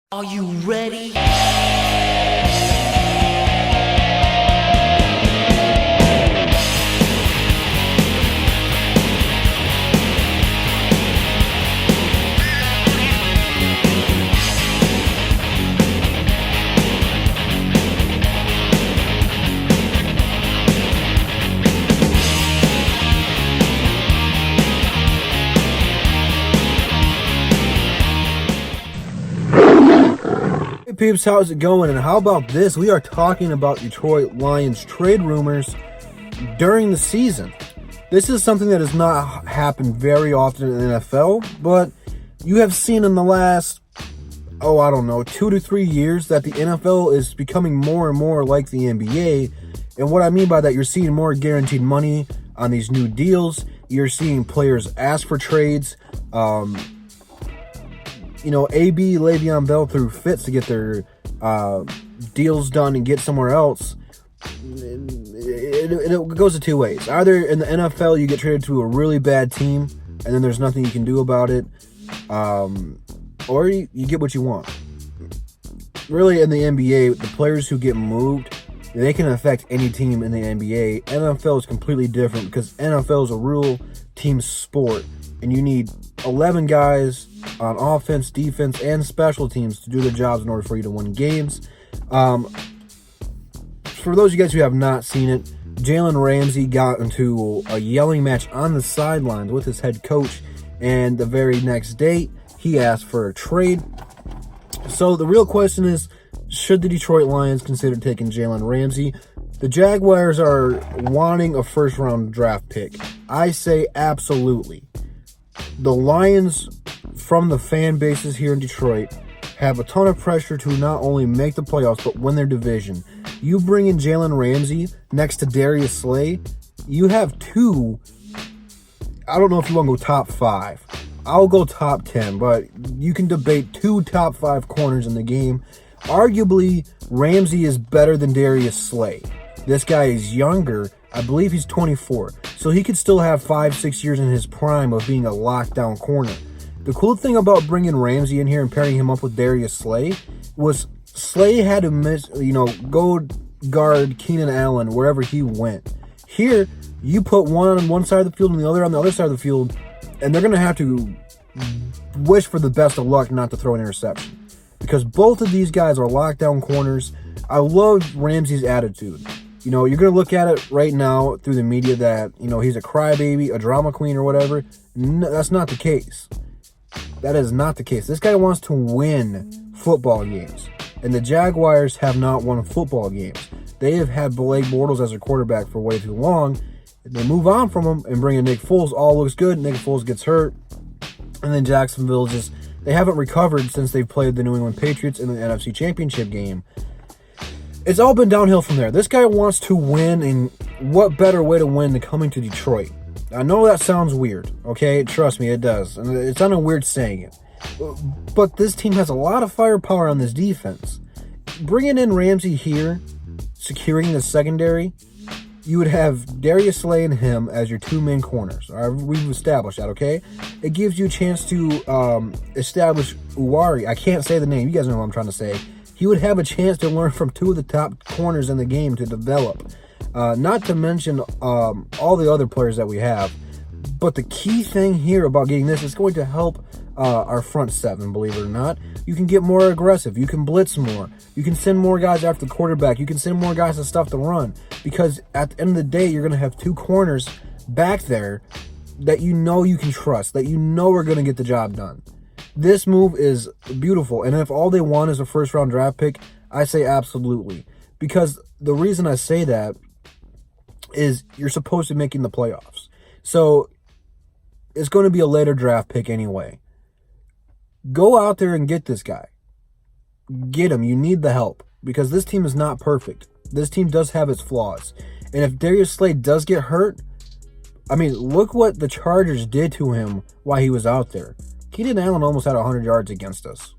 Are you ready? Hey peeps, how's it going? And how about this? We are talking about Detroit Lions trade rumors during the season. This is something that has not happened very often in the NFL, but you have seen in the last, 2 to 3 years that the NFL is becoming more and more like the NBA. And what I mean by that, you're seeing more guaranteed money on these new deals. You're seeing players ask for trades. AB, Le'Veon Bell threw fits to get their deals done and get somewhere else. It goes to two ways. Either in the NFL, you get traded to a really bad team, and then there's nothing you can do about it, or you get what you want. Really, in the NBA, the players who get moved, they can affect any team in the NBA. NFL is completely different because NFL is a real team sport, and you need 11 guys on offense, defense, and special teams to do their jobs in order for you to win games. For those of you guys who have not seen it, Jalen Ramsey got into a yelling match on the sidelines with his head coach, and the very next day, he asked for a trade. So the real question is, should the Detroit Lions consider taking Jalen Ramsey? The Jaguars are wanting a first-round draft pick. I say absolutely. The Lions, from the fan bases here in Detroit, have a ton of pressure to not only make the playoffs, but win their division. You bring in Jalen Ramsey next to Darius Slay, you have two, I don't know if you want to go top 5. I'll go top 10, but you can debate two top 5 corners in the game. Arguably, Ramsey is better than Darius Slay. This guy is younger. I believe he's 24, so he could still have 5-6 years in his prime of being a lockdown corner. The cool thing about bringing Ramsey in here and pairing him up with Darius Slay was Slay had to go guard Keenan Allen wherever he went. Here, you put one on one side of the field and the other on the other side of the field, and they're going to have to wish for the best of luck not to throw an interception. Because both of these guys are lockdown corners. I love Ramsey's attitude. You're going to look at it right now through the media that, he's a crybaby, a drama queen or whatever. No, that's not the case. That is not the case. This guy wants to win football games. And the Jaguars have not won football games. They have had Blake Bortles as their quarterback for way too long. They move on from him and bring in Nick Foles. All looks good. Nick Foles gets hurt. And then Jacksonville they haven't recovered since they've played the New England Patriots in the NFC Championship game. It's all been downhill from there. This guy wants to win, and what better way to win than coming to Detroit? I know that sounds weird, okay? Trust me, it does. And it's not a weird saying it. But this team has a lot of firepower on this defense. Bringing in Ramsey here, securing the secondary, you would have Darius Slay and him as your two main corners. We've established that, okay? It gives you a chance to establish Uwari. I can't say the name. You guys know what I'm trying to say. He would have a chance to learn from two of the top corners in the game to develop. Not to mention all the other players that we have. But the key thing here about getting this is going to help our front seven, believe it or not. You can get more aggressive. You can blitz more. You can send more guys after the quarterback. You can send more guys to stuff to run. Because at the end of the day, you're going to have two corners back there that you can trust, that are going to get the job done. This move is beautiful, and if all they want is a first-round draft pick, I say absolutely. Because the reason I say that is you're supposed to be making the playoffs. So it's going to be a later draft pick anyway. Go out there and get this guy. Get him. You need the help, because this team is not perfect. This team does have its flaws. And if Darius Slay does get hurt, look what the Chargers did to him while he was out there. Keenan Allen almost had 100 yards against us.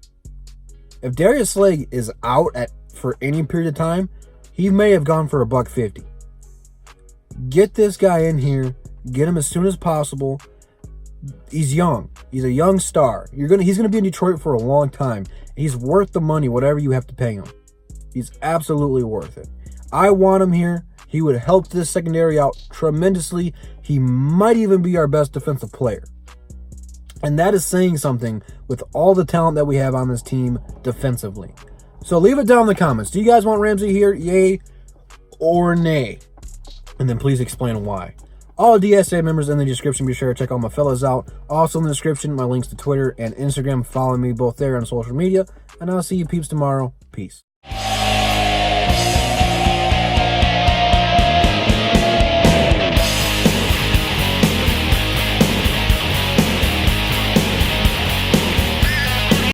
If Darius Slay is out for any period of time, he may have gone for $150. Get this guy in here. Get him as soon as possible. He's young. He's a young star. He's gonna be in Detroit for a long time. He's worth the money, whatever you have to pay him. He's absolutely worth it. I want him here. He would help this secondary out tremendously. He might even be our best defensive player. And that is saying something with all the talent that we have on this team defensively. So leave it down in the comments. Do you guys want Ramsey here? Yay or nay? And then please explain why. All DSA members in the description. Be sure to check all my fellas out. Also in the description, my links to Twitter and Instagram. Follow me both there on social media. And I'll see you peeps tomorrow. Peace.